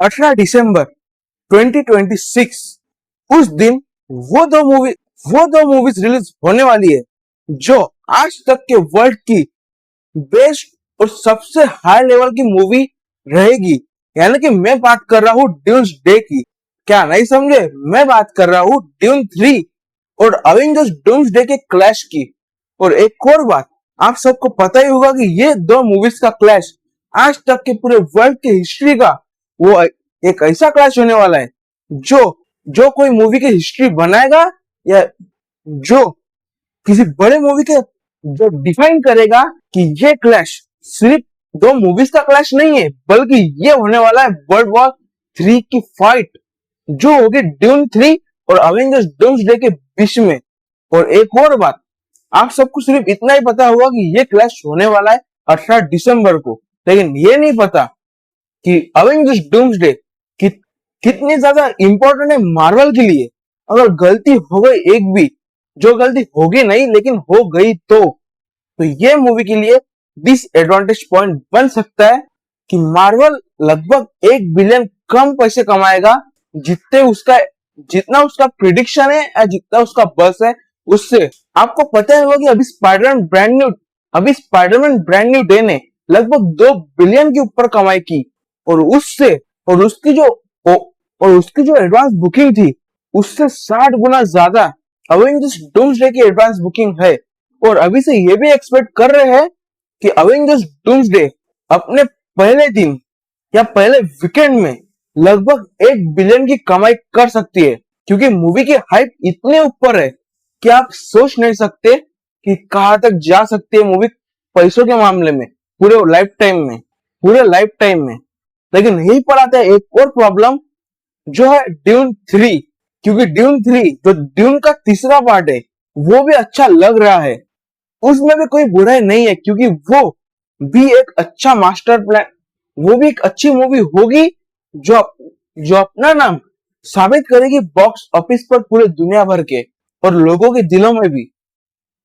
18 दिसंबर 2026 उस दिन वो दो मूवीज रिलीज होने वाली है जो आज तक के वर्ल्ड की बेस्ट और सबसे हाई लेवल की मूवी रहेगी। यानी कि मैं बात कर रहा हूँ ड्यून्स डे की। क्या नहीं समझे? मैं बात कर रहा हूँ ड्यून 3 और अवेंजर्स डूम्स डे के क्लैश की। और एक और बात, आप सबको पता ही होगा कि ये दो मूवीज का क्लैश आज तक के पूरे वर्ल्ड की हिस्ट्री का वो एक ऐसा क्लैश होने वाला है जो जो कोई मूवी की हिस्ट्री बनाएगा या जो किसी बड़े मूवी के जो डिफाइन करेगा कि ये क्लैश सिर्फ दो मूवीज का क्लैश नहीं है, बल्कि ये होने वाला है वर्ल्ड वॉर 3 की फाइट जो होगी ड्यून 3 और अवेंजर्स डूम्सडे के बीच में। और एक और बात, आप सबको सिर्फ इतना ही पता होगा कि ये क्लैश होने वाला है 18 दिसंबर को, लेकिन ये नहीं पता कि अवेंजर्स डूम्सडे कि, कितनी ज्यादा इंपॉर्टेंट है मार्वल के लिए। अगर गलती हो गई एक भी, जो गलती होगी नहीं लेकिन हो गई तो ये मूवी के लिए डिसएडवांटेज पॉइंट बन सकता है कि मार्वल लगभग 1 बिलियन कम पैसे कमाएगा जितना उसका प्रिडिक्शन है या जितना उसका बस है उससे। आपको पता है कि अभी स्पाइडरमैन ब्रांड न्यू डे ने लगभग 2 बिलियन के ऊपर कमाई की और उसकी जो एडवांस बुकिंग थी उससे 60 गुना ज्यादा अवेंजर्स डूम्सडे की एडवांस बुकिंग है। और अभी से ये भी एक्सपेक्ट कर रहे हैं कि अवेंजर्स डूम्सडे अपने पहले दिन या पहले वीकेंड में लगभग 1 बिलियन की कमाई कर सकती है, क्योंकि मूवी की हाइप इतने ऊपर है कि आप सोच नहीं सकते कि कहां तक जा सकती है मूवी पैसों के मामले में पूरे लाइफ टाइम में। लेकिन यहीं पर आता है एक और प्रॉब्लम जो है ड्यून 3, क्योंकि ड्यून 3 जो ड्यून का तीसरा पार्ट है वो भी अच्छा लग रहा है, उसमें भी कोई बुराई नहीं है, क्योंकि वो भी एक अच्छा मास्टर प्लान, वो भी एक अच्छी मूवी होगी जो जो अपना नाम साबित करेगी बॉक्स ऑफिस पर पूरे दुनिया भर के और लोगों के दिलों में भी।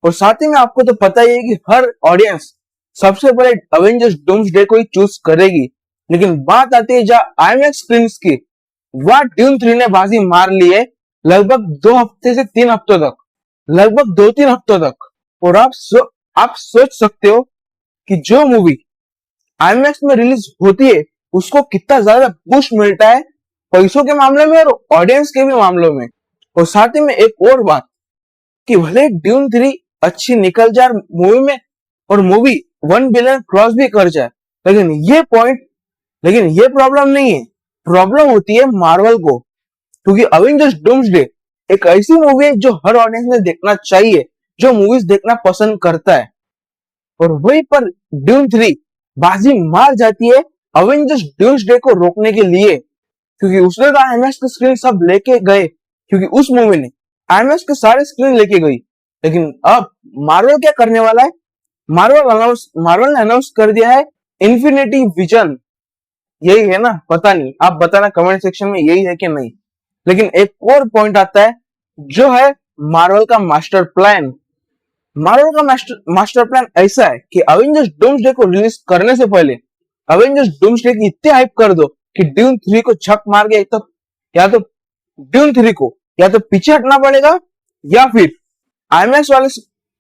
और साथ ही में आपको तो पता ही है कि हर ऑडियंस सबसे पहले अवेंजर्स डूम्सडे को ही चूज करेगी। लेकिन बात आती है जहां आईमैक्स स्क्रीन की, वह ड्यून 3 ने बाजी मार ली है लगभग 2 हफ्ते से 3 हफ्तों तक, लगभग 2-3 हफ्तों तक। और आप सोच सकते हो कि जो मूवी आईमैक्स में रिलीज होती है उसको कितना ज्यादा पुश मिलता है पैसों के मामले में और ऑडियंस के भी मामलों में। और साथ ही में एक और बात कि भले ड्यून 3 अच्छी निकल जाए मूवी में और मूवी 1 बिलियन क्रॉस भी कर जाए, लेकिन ये प्रॉब्लम नहीं है। प्रॉब्लम होती है मार्वल को, क्योंकि अवेंजर्स डूम्सडे एक ऐसी मूवी है जो हर ऑडियंस ने देखना चाहिए, जो मूवीज देखना पसंद करता है। और वहीं पर ड्यून 3 बाजी मार जाती है अवेंजर्स डूम्सडे को रोकने के लिए, क्योंकि उसने तो आईमैक्स के स्क्रीन सब लेके गए, क्योंकि उस मूवी ने आईमैक्स के सारे स्क्रीन लेके गई। लेकिन अब मार्वल क्या करने वाला है? मार्वल ने अनाउंस कर दिया है इन्फिनिटी विजन। यही है ना? पता नहीं, आप बताना कमेंट सेक्शन में यही है कि नहीं। लेकिन एक और पॉइंट आता है जो है मार्वल का मास्टर प्लान। मार्वल का मास्टर प्लान ऐसा है कि अवेंजर्स डूम्सडे को रिलीज करने से पहले अवेंजर्स डूम्सडे की इतनी हाइप कर दो कि ड्यून 3 को झक मार के या तो ड्यून 3 को या तो पीछे हटना पड़ेगा या फिर आईमैक्स वाले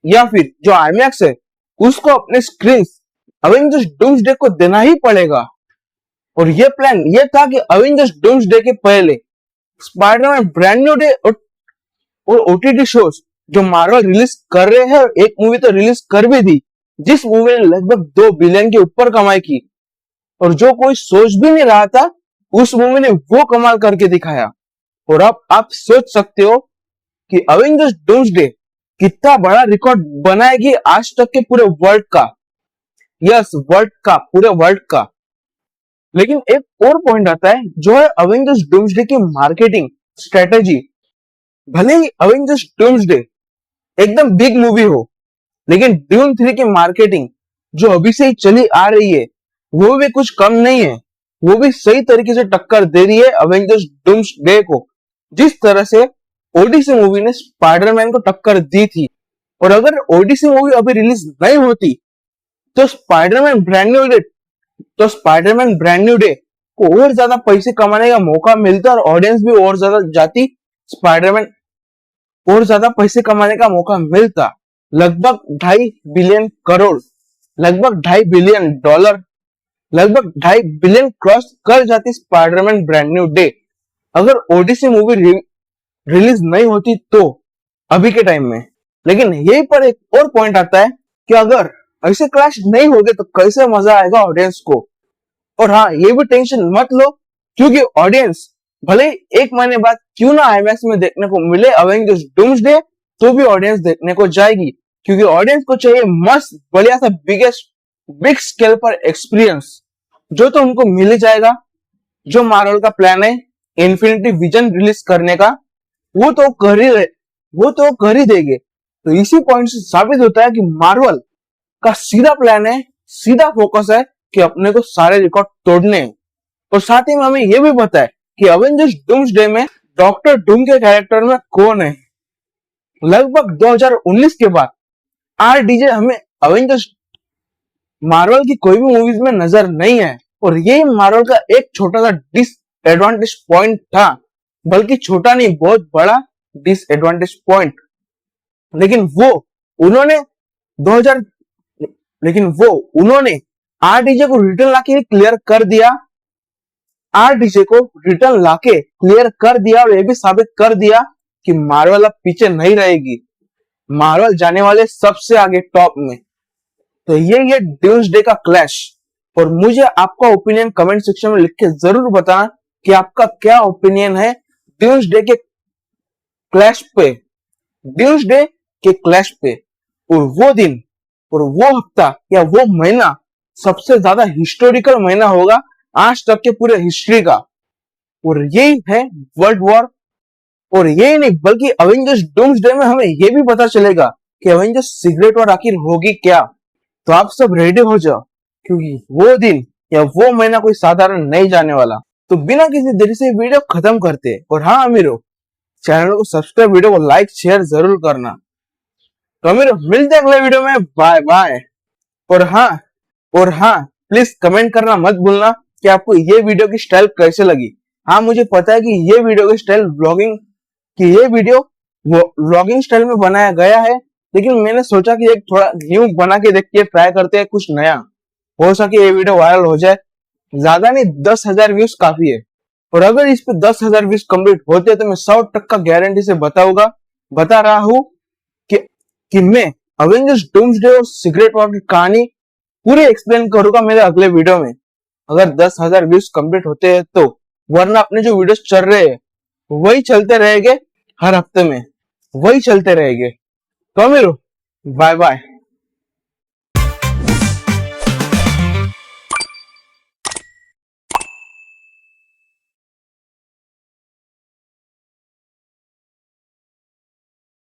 या फिर जो आईमैक्स है उसको अपने स्क्रीन अवेंजर्स डूम्सडे को देना ही पड़ेगा। और ये प्लान ये था कि अवेंजर्स डूम्सडे के पहले स्पाइडरमैन ब्रांड न्यू डे और ओटीटी शोज जो मार्वल रिलीज कर रहे हैं, एक मूवी तो रिलीज कर भी दी जिस मूवी ने लगभग 2 बिलियन के ऊपर कमाई की और जो कोई सोच भी नहीं रहा था, उस मूवी ने वो कमाल करके दिखाया। और अब आप सोच सकते हो कि अवेंजर्स डूम्सडे कितना बड़ा रिकॉर्ड बनाएगी आज तक के पूरे वर्ल्ड का। यस, पूरे वर्ल्ड का। लेकिन एक और पॉइंट आता है जो है अवेंजर्स डूम्सडे की मार्केटिंग स्ट्रेटेजी। भले ही अवेंजर्स डूम्सडे एकदम बिग मूवी हो, लेकिन ड्यून 3 की मार्केटिंग जो अभी से ही चली आ रही है वो भी कुछ कम नहीं है। वो भी सही तरीके से टक्कर दे रही है अवेंजर्स डूम्सडे को, जिस तरह से ओडीसी मूवी ने स्पाइडरमैन को टक्कर दी थी। और अगर ओडीसी मूवी अभी रिलीज नहीं होती तो स्पाइडरमैन ब्रांड न्यू डे को और ज्यादा पैसे कमाने का मौका मिलता और ऑडियंस भी और ज्यादा जाती स्पाइडरमैन और ज्यादा पैसे कमाने का मौका मिलता। लगभग 2.5 बिलियन करोड़, लगभग $2.5 बिलियन, लगभग 2.5 बिलियन क्रॉस कर जाती स्पाइडरमैन ब्रांड न्यू डे अगर ओडीसी मूवी रिलीज नहीं होती तो अभी के टाइम में। लेकिन यही पर एक और पॉइंट आता है कि अगर ऐसे क्लैश नहीं होगे तो कैसे मजा आएगा ऑडियंस को। और हाँ, ये भी टेंशन मत लो, क्योंकि ऑडियंस भले ही 1 महीने बाद क्यों ना आईमैक्स में देखने को मिले अवेंजर्स डूम्सडे, तो भी ऑडियंस देखने को जाएगी, क्योंकि ऑडियंस को चाहिए मस्त बढ़िया सा बिग स्केल पर एक्सपीरियंस, जो तो उनको मिल ही जाएगा। जो मार्वल का प्लान है इन्फिनिटी विजन रिलीज करने का, वो तो कर ही देंगे। तो इसी पॉइंट से साबित होता है कि मार्वल का सीधा प्लान है, सीधा फोकस है कि अपने को सारे रिकॉर्ड तोड़ने हैं। और साथ ही में हमें यह भी पता है कि अवेंजर्स डूम्सडे में डॉक्टर डूम के कैरेक्टर में कौन है। लगभग 2019 के बाद आरडीजे हमें अवेंजर्स मार्वल की कोई भी मूवीज में नजर नहीं है, और यही मार्वल का एक छोटा सा डिसएडवांटेज पॉइंट था, बल्कि छोटा नहीं बहुत बड़ा डिसएडवांटेज पॉइंट। लेकिन वो उन्होंने 2000 लेकिन वो उन्होंने आरडीजे को रिटर्न लाके क्लियर कर दिया। आरडीजे को रिटर्न लाके क्लियर कर दिया और ये भी साबित कर दिया कि मार्वल अब पीछे नहीं रहेगी, मार्वल जाने वाले सबसे आगे टॉप में। तो ये डूम्सडे का क्लैश। और मुझे आपका ओपिनियन कमेंट सेक्शन में लिख के जरूर बताना कि आपका क्या ओपिनियन है डूम्सडे के क्लैश पे, डूम्सडे के क्लैश पे। और वो दिन और वो हफ्ता या वो महीना सबसे ज्यादा हिस्टोरिकल महीना होगा आज तक के पूरे हिस्ट्री का। और यही है वर्ल्ड वॉर। और यही नहीं बल्कि अवेंजर्स डूम्सडे में हमें यह भी पता चलेगा कि अवेंजर्स सीक्रेट वॉर आखिर होगी क्या। तो आप सब रेडी हो जाओ, क्योंकि वो दिन या वो महीना कोई साधारण नहीं जाने वाला। तो बिना किसी देरी से वीडियो खत्म करते हैं। और हाँ अमीरो, चैनल को सब्सक्राइब, वीडियो को लाइक शेयर जरूर करना। तो अमीरो मिलते हैं अगले वीडियो में, बाय बाय। और हाँ प्लीज कमेंट करना मत भूलना कि आपको ये वीडियो की स्टाइल कैसे लगी। हाँ मुझे पता है कि ये वीडियो की स्टाइल व्लॉगिंग स्टाइल में बनाया गया है, लेकिन मैंने सोचा कि एक थोड़ा न्यू बना के देखिए, ट्राई करते हैं कुछ नया, हो सके ये वीडियो वायरल हो जाए। ज्यादा नहीं 10,000 व्यूज काफी है। और अगर इस पे 10,000 व्यूज कंप्लीट होते हैं तो मैं 100% गारंटी से बता रहा हूं कि मैं अवेंजर्स डूम्सडे और सीक्रेट वॉर की कहानी पूरी एक्सप्लेन करूंगा मेरे अगले वीडियो में, अगर 10,000 व्यूज कंप्लीट होते हैं तो। वरना अपने जो वीडियोस चल रहे हैं वही चलते रहेंगे, हर हफ्ते में वही चलते रहेंगे। तो अमीरो बाय बाय।